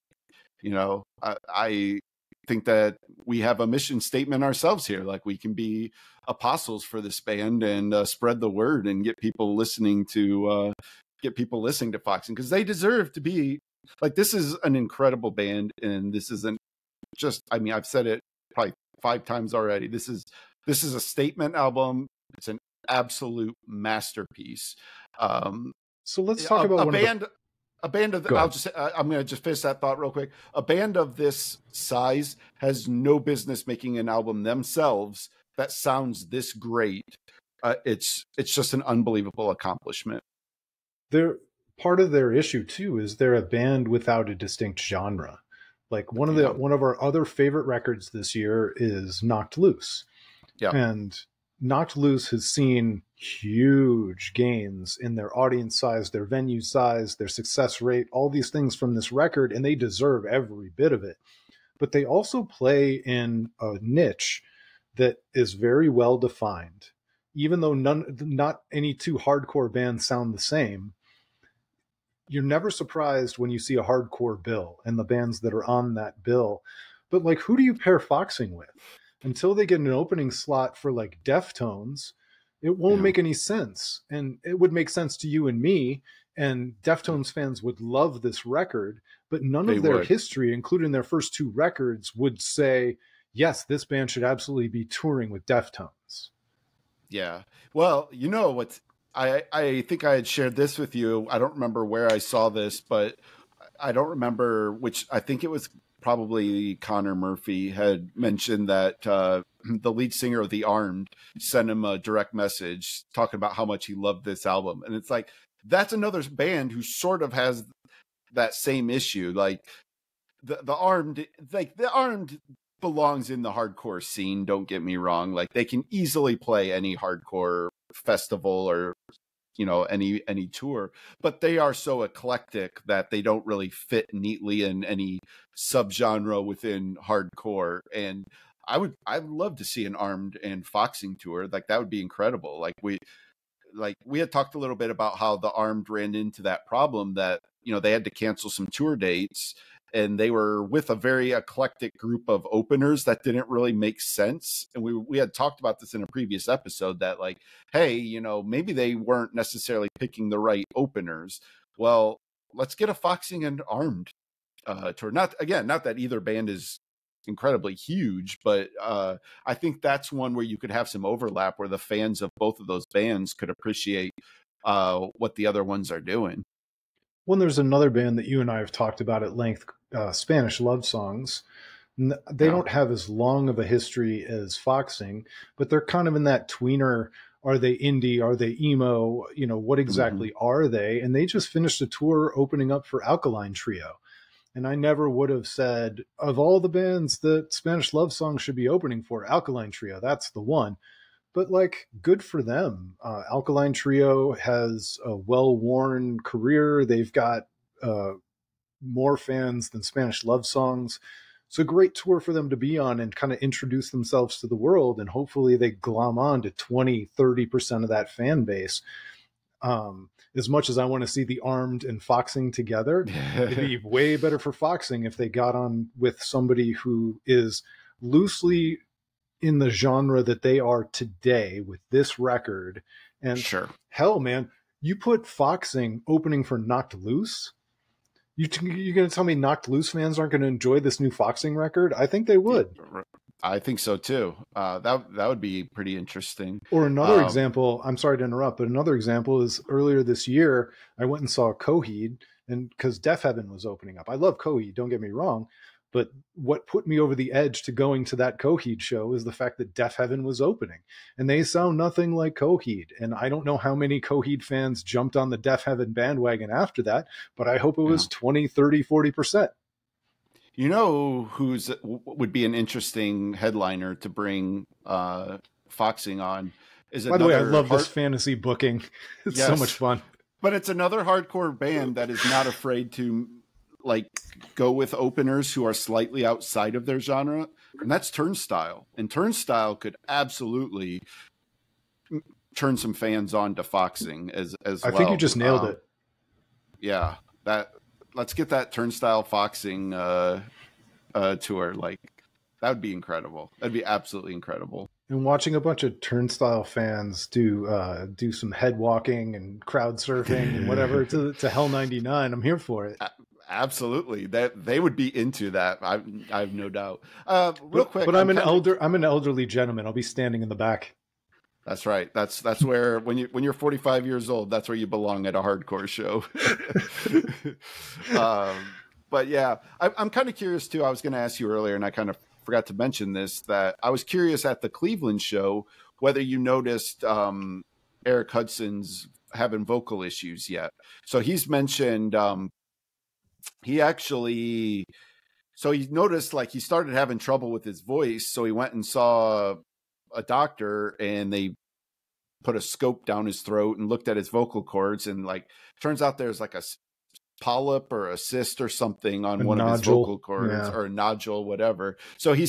I think that we have a mission statement ourselves here. Like we can be apostles for this band and spread the word and get people listening to Foxing because they deserve to be like, this is an incredible band. And this isn't just, I mean, I've said it probably 5 times already. This is a statement album. It's an absolute masterpiece. So let's talk about a band of. I'm going to just finish that thought real quick. A band of this size has no business making an album themselves that sounds this great. It's just an unbelievable accomplishment. Part of their issue too is they're a band without a distinct genre. Like one of our other favorite records this year is Knocked Loose. Yeah. And Knocked Loose has seen huge gains in their audience size, their venue size, their success rate, all these things from this record, and they deserve every bit of it. But they also play in a niche that is very well defined. Even though not any 2 hardcore bands sound the same, you're never surprised when you see a hardcore bill and the bands that are on that bill. But like, who do you pair Foxing with? Until they get an opening slot for like Deftones, it won't make any sense. And it would make sense to you and me, and Deftones fans would love this record, but none of their history, including their first 2 records, would say, yes, this band should absolutely be touring with Deftones. Yeah. Well, what's, I think I had shared this with you. I don't remember where I saw this, but I don't remember which. I think it was probably Connor Murphy had mentioned that the lead singer of The Armed sent him a direct message talking about how much he loved this album. And it's like, that's another band who sort of has that same issue. Like the Armed, belongs in the hardcore scene. Don't get me wrong. Like they can easily play any hardcore festival or, you know, any tour, but they are so eclectic that they don't really fit neatly in any subgenre within hardcore. And I'd love to see an Armed and Foxing tour. Like that would be incredible. Like we had talked a little bit about how the Armed ran into that problem that, you know, they had to cancel some tour dates, and they were with a very eclectic group of openers that didn't really make sense. And we had talked about this in a previous episode that, like, hey, you know, maybe they weren't necessarily picking the right openers. Well, let's get a Foxing and Armed tour. Not that either band is incredibly huge, but I think that's one where you could have some overlap where the fans of both of those bands could appreciate what the other ones are doing. Well, there's another band that you and I have talked about at length, Spanish Love Songs. They don't have as long of a history as Foxing, but they're kind of in that tweener. Are they indie? Are they emo? You know, what exactly are they? And they just finished a tour opening up for Alkaline Trio. And I never would have said, of all the bands that Spanish Love Songs should be opening for, Alkaline Trio, that's the one. But, like, good for them. Alkaline Trio has a well-worn career. They've got more fans than Spanish Love Songs. It's a great tour for them to be on and kind of introduce themselves to the world. And hopefully they glom on to 20-30% of that fan base. As much as I want to see the Armed and Foxing together, it'd be way better for Foxing if they got on with somebody who is loosely in the genre that they are today with this record. And sure, hell, man, you put Foxing opening for Knocked Loose. You're going to tell me Knocked Loose fans aren't going to enjoy this new Foxing record? I think they would. I think so too. That would be pretty interesting. Or another example, I'm sorry to interrupt, but another example is earlier this year, I went and saw Coheed, and because Deaf Heaven was opening up. I love Coheed, don't get me wrong, but what put me over the edge to going to that Coheed show is the fact that Deaf Heaven was opening, and they sound nothing like Coheed. And I don't know how many Coheed fans jumped on the Deaf Heaven bandwagon after that, but I hope it was 20, 30, 40%. You know who's would be an interesting headliner to bring Foxing on is by the way, I love this fantasy booking. It's so much fun. But it's another hardcore band that is not afraid to like go with openers who are slightly outside of their genre, and that's Turnstile. And Turnstile could absolutely turn some fans on to Foxing as well. I think you just nailed it. Yeah, let's get that Turnstile Foxing tour. Like that would be incredible. That'd be absolutely incredible. And watching a bunch of Turnstile fans do some head walking and crowd surfing and whatever to Hell 99, I'm here for it. Absolutely, that they would be into that. I have no doubt. Real quick, but I'm an elderly gentleman. I'll be standing in the back. That's right. That's where when you're 45 years old, that's where you belong at a hardcore show. But yeah, I'm kind of curious too. I was going to ask you earlier, and I kind of forgot to mention this, that I was curious at the Cleveland show whether you noticed Eric Hudson's having vocal issues yet. So he's mentioned he noticed like he started having trouble with his voice, so he went and saw a doctor, and they put a scope down his throat and looked at his vocal cords, and like turns out there's like a polyp or a cyst or something on one of his vocal cords, or a nodule, whatever. So he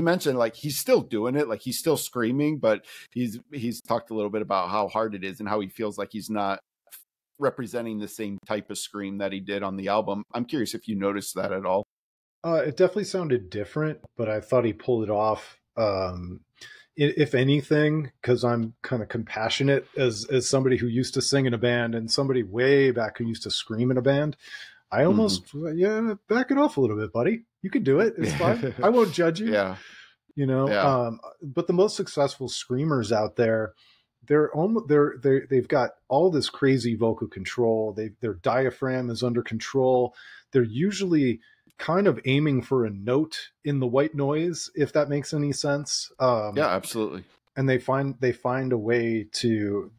mentioned like he's still doing it, like he's still screaming, but he's talked a little bit about how hard it is and how he feels like he's not representing the same type of scream that he did on the album. I'm curious if you noticed that at all. It definitely sounded different, but I thought he pulled it off. If anything, because I'm kind of compassionate as somebody who used to sing in a band and somebody way back who used to scream in a band, I almost back it off a little bit, buddy. You can do it. It's fine. I won't judge you. Yeah. You know. Yeah. But the most successful screamers out there, they've got all this crazy vocal control. Their diaphragm is under control. They're usually kind of aiming for a note in the white noise, if that makes any sense. Yeah, absolutely. And they find a way to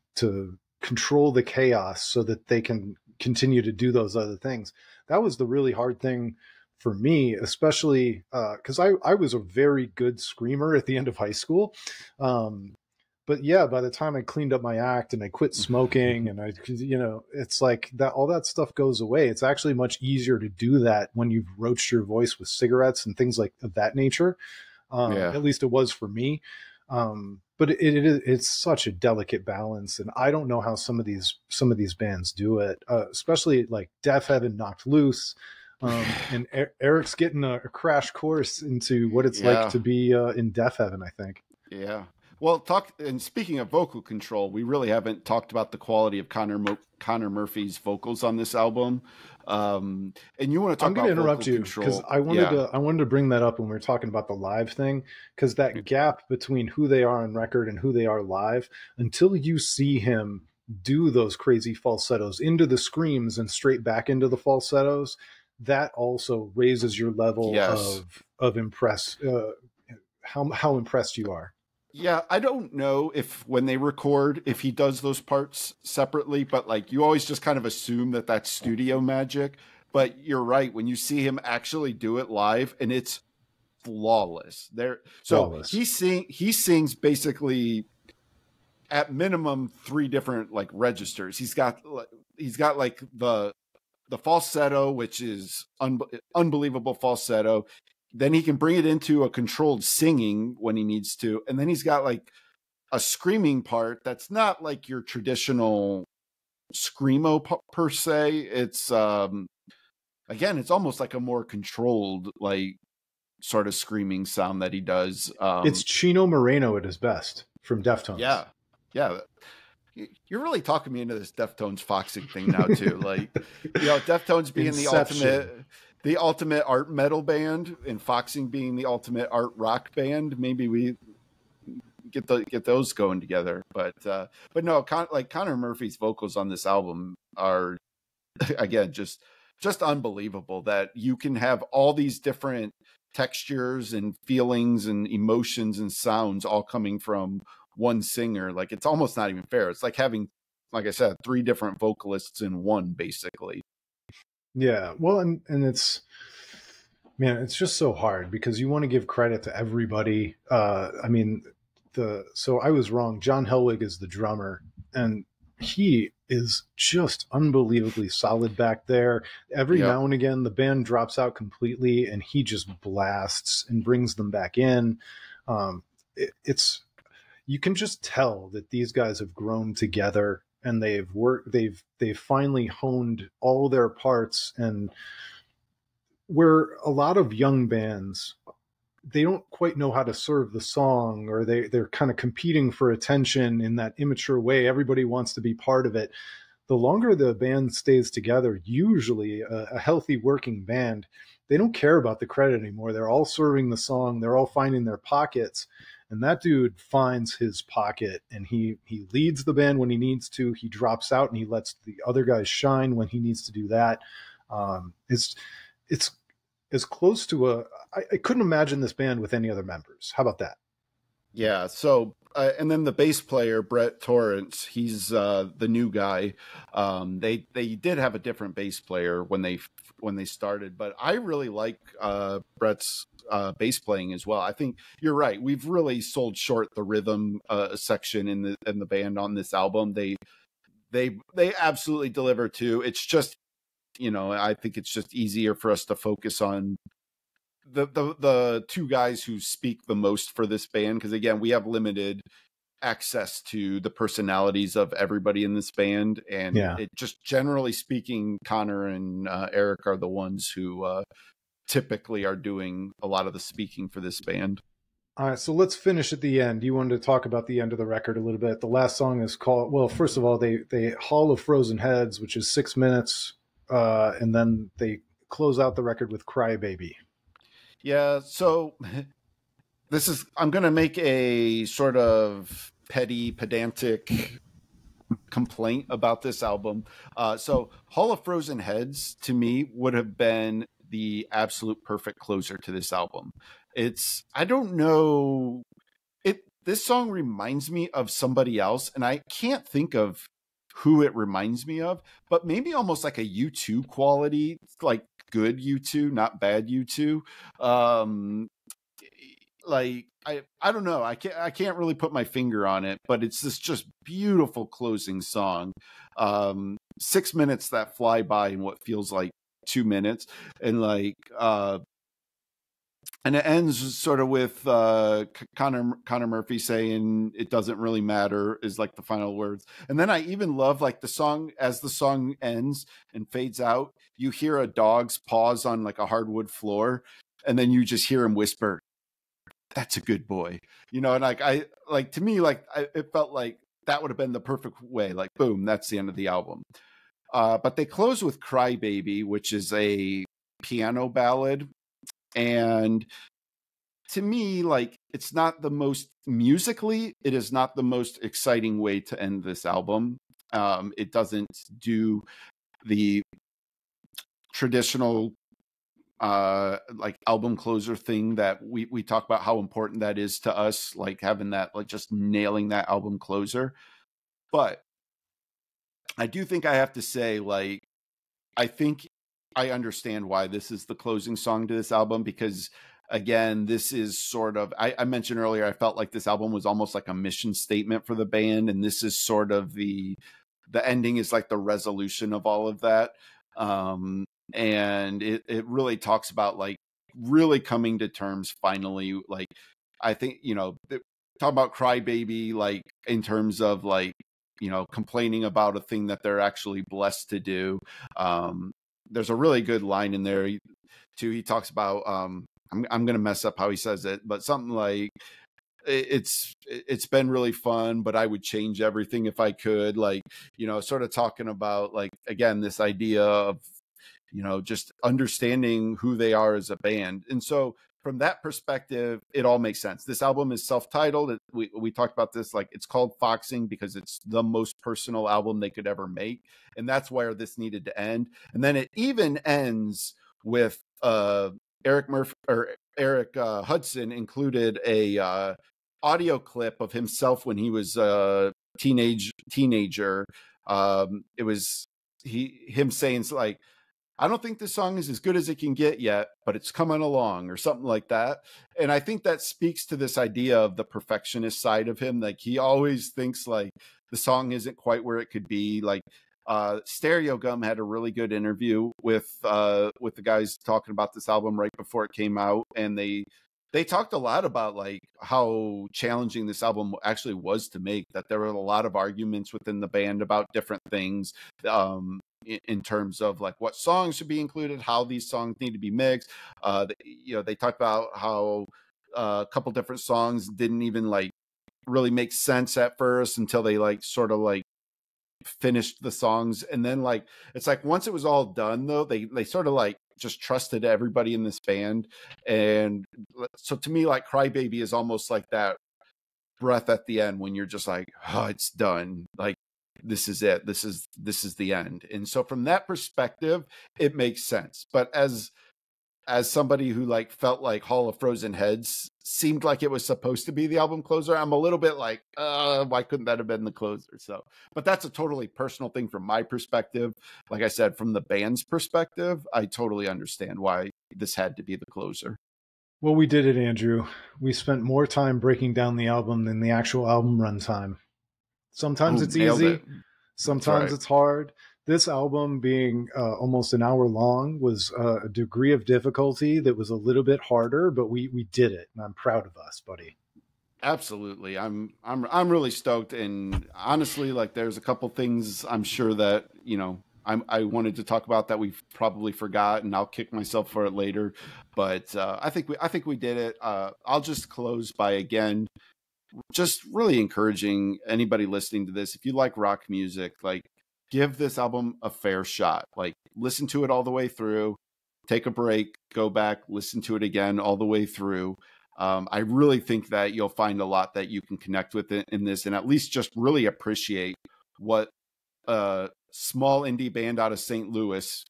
control the chaos so that they can continue to do those other things. That was the really hard thing for me, especially because I was a very good screamer at the end of high school. But yeah, by the time I cleaned up my act and I quit smoking and it's like that, all that stuff goes away. It's actually much easier to do that when you've roached your voice with cigarettes and things like of that nature. Yeah. At least it was for me. But it's such a delicate balance, and I don't know how some of these bands do it, especially like Deaf Heaven Knocked Loose. And Eric's getting a crash course into what it's like Yeah. to be in Deaf Heaven, I think. Yeah. Well, speaking of vocal control, we really haven't talked about the quality of Connor Murphy's vocals on this album. And you want to talk I'm going about to interrupt vocal you because control? I wanted to bring that up when we were talking about the live thing, because that gap between who they are on record and who they are live, until you see him do those crazy falsettos into the screams and straight back into the falsettos, that also raises your level Yes. of how impressed you are. Yeah, I don't know if when they record, if he does those parts separately, but like you always just kind of assume that that's studio magic. But you're right, when you see him actually do it live, and it's flawless. So Flawless. he sings basically at minimum 3 different like registers. He's got like the falsetto, which is unbelievable falsetto. Then he can bring it into a controlled singing when he needs to. And then he's got like a screaming part that's not like your traditional screamo per se. It's again, it's almost like a more controlled, like sort of screaming sound that he does. It's Chino Moreno at his best from Deftones. Yeah. Yeah. You're really talking me into this Deftones foxing thing now too. Like, Deftones being Inception. the ultimate art metal band, and foxing being the ultimate art rock band. Maybe we get those going together. But no, Connor Murphy's vocals on this album are again just unbelievable. That you can have all these different textures and feelings and emotions and sounds all coming from one singer. Like, it's almost not even fair. It's like having, like I said, 3 different vocalists in one, basically. Yeah. Well, and it's, man, it's just so hard because you want to give credit to everybody. I mean, so I was wrong. John Helwig is the drummer, and he is just unbelievably solid back there. Every now and again, the band drops out completely, and he just blasts and brings them back in. It's, you can just tell that these guys have grown together, and they've finally honed all their parts. And where a lot of young bands, they don't quite know how to serve the song, or they're kind of competing for attention in that immature way. Everybody wants to be part of it. The longer the band stays together, usually a healthy working band, they don't care about the credit anymore. They're all serving the song. They're all finding their pockets. And that dude finds his pocket, and he leads the band when he needs to. He drops out and he lets the other guys shine when he needs to do that. It's as close to I couldn't imagine this band with any other members. How about that? Yeah. So, and then the bass player, Brett Torrance, he's the new guy. They did have a different bass player when they started, but I really like Brett's bass playing as well. I think you're right. We've really sold short the rhythm section in the band on this album. They absolutely deliver too. It's just, I think it's just easier for us to focus on the 2 guys who speak the most for this band, because again, we have limited access to the personalities of everybody in this band, and it just, generally speaking, Connor and Eric are the ones who typically are doing a lot of the speaking for this band. All right, so let's finish at the end. You wanted to talk about the end of the record a little bit. The last song is called, well, first of all, they Hall of Frozen Heads, which is 6 minutes, and then they close out the record with Cry Baby. Yeah, so I'm going to make a sort of petty, pedantic complaint about this album. So Hall of Frozen Heads, to me, would have been the absolute perfect closer to this album. I don't know, this song reminds me of somebody else, and I can't think of who it reminds me of, but maybe almost like a U2 quality, like good U2, not bad U2. Like I don't know. I can't really put my finger on it, but it's this just beautiful closing song. 6 minutes that fly by in what feels like 2 minutes, and like and it ends sort of with Connor Murphy saying it doesn't really matter is like the final words. And then I even love like the song, as the song ends and fades out, you hear a dog's paws on like a hardwood floor, and then you just hear him whisper, "That's a good boy," you know. And like to me, like it felt like that would have been the perfect way. Like boom, that's the end of the album. But they close with "Cry Baby," which is a piano ballad. And to me, like, it's not the most musically, it is not the most exciting way to end this album. It doesn't do the traditional like album closer thing that we talk about how important that is to us, like having that, like just nailing that album closer. But I do think I have to say, like, I think I understand why this is the closing song to this album, because again, this is sort of, I mentioned earlier, I felt like this album was almost like a mission statement for the band. And this is sort of the ending is like the resolution of all of that. And it really talks about like really coming to terms finally. Like, I think, you know, talk about Crybaby, like in terms of like, you know, complaining about a thing that they're actually blessed to do. There's a really good line in there too. He talks about, I'm going to mess up how he says it, but something like, it's been really fun, but I would change everything if I could. Like, you know, sort of talking about like, again, this idea of, you know, just understanding who they are as a band. And so from that perspective, it all makes sense. This album is self-titled. We talked about this, like it's called Foxing because it's the most personal album they could ever make. And that's where this needed to end. And then it even ends with Eric Hudson included a audio clip of himself when he was a teenager. It was him saying like, I don't think this song is as good as it can get yet, but it's coming along, or something like that. And I think that speaks to this idea of the perfectionist side of him. Like he always thinks like the song isn't quite where it could be. Like Stereo Gum had a really good interview with the guys talking about this album right before it came out, and they talked a lot about like how challenging this album actually was to make, that there were a lot of arguments within the band about different things. In terms of like what songs should be included, how these songs need to be mixed. You know, they talked about how a couple different songs didn't even like really make sense at first until they like sort of like finished the songs. And then like, it's like once it was all done though, they sort of like just trusted everybody in this band. And so to me, like Crybaby is almost like that breath at the end when you're just like, oh, it's done. Like, this is it. This is the end. And so from that perspective, it makes sense. But as somebody who like felt like Hall of Frozen Heads seemed like it was supposed to be the album closer, I'm a little bit like, why couldn't that have been the closer? So, but that's a totally personal thing from my perspective. Like I said, from the band's perspective, I totally understand why this had to be the closer. Well, we did it, Andrew. We spent more time breaking down the album than the actual album runtime. Sometimes it's easy. Sometimes it's hard. This album being almost an hour long was a degree of difficulty that was a little bit harder, but we did it, and I'm proud of us, buddy. Absolutely. I'm really stoked. And honestly, like there's a couple things I'm sure that, you know, I wanted to talk about that we've probably forgot, and I'll kick myself for it later. But I think we did it. I'll just close by again just really encouraging anybody listening to this, if you like rock music, like give this album a fair shot. Like listen to it all the way through, take a break, go back, listen to it again all the way through. I really think that you'll find a lot that you can connect with in this, and at least just really appreciate what a small indie band out of St. Louis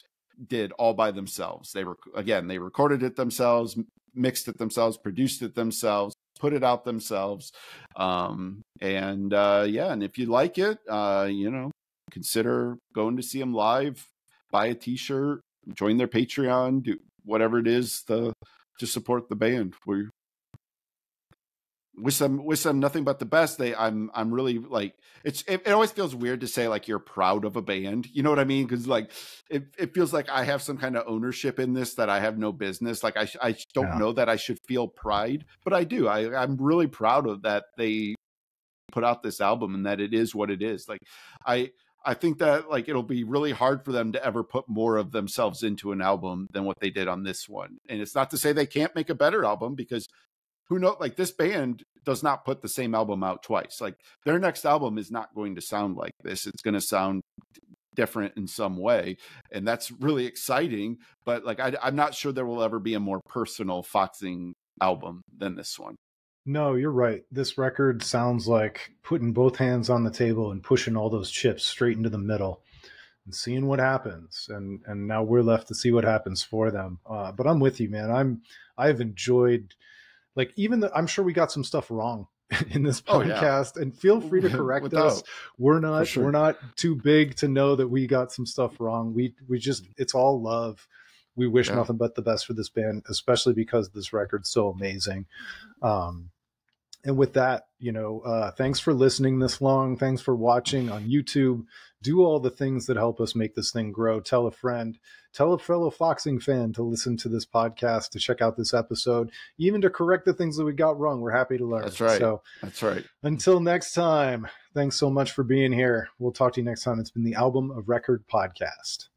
did all by themselves. They recorded it themselves, mixed it themselves, produced it themselves, put it out themselves. And if you like it, you know, consider going to see them live, buy a t-shirt, join their Patreon, do whatever it is to support the band. We wish them nothing but the best. I'm really like, it always feels weird to say like you're proud of a band, you know what I mean? Because like it feels like I have some kind of ownership in this that I have no business. Like I don't know that I should feel pride, but I do. I'm really proud of that they put out this album and that it is what it is. Like I think that like it'll be really hard for them to ever put more of themselves into an album than what they did on this one. And it's not to say they can't make a better album, because who knows, like this band does not put the same album out twice. Like their next album is not going to sound like this. It's going to sound different in some way. And that's really exciting. But like, I'm not sure there will ever be a more personal Foxing album than this one. No, you're right. This record sounds like putting both hands on the table and pushing all those chips straight into the middle and seeing what happens. And now we're left to see what happens for them. But I'm with you, man. I've enjoyed, like, I'm sure we got some stuff wrong in this podcast, and feel free to correct us. We're not too big to know that we got some stuff wrong. We just, it's all love. We wish nothing but the best for this band, especially because this record's so amazing. And with that, thanks for listening this long. Thanks for watching on YouTube. Do all the things that help us make this thing grow. Tell a friend, tell a fellow Foxing fan to listen to this podcast, to check out this episode, even to correct the things that we got wrong. We're happy to learn. That's right. So that's right. Until next time, thanks so much for being here. We'll talk to you next time. It's been the Album of Record podcast.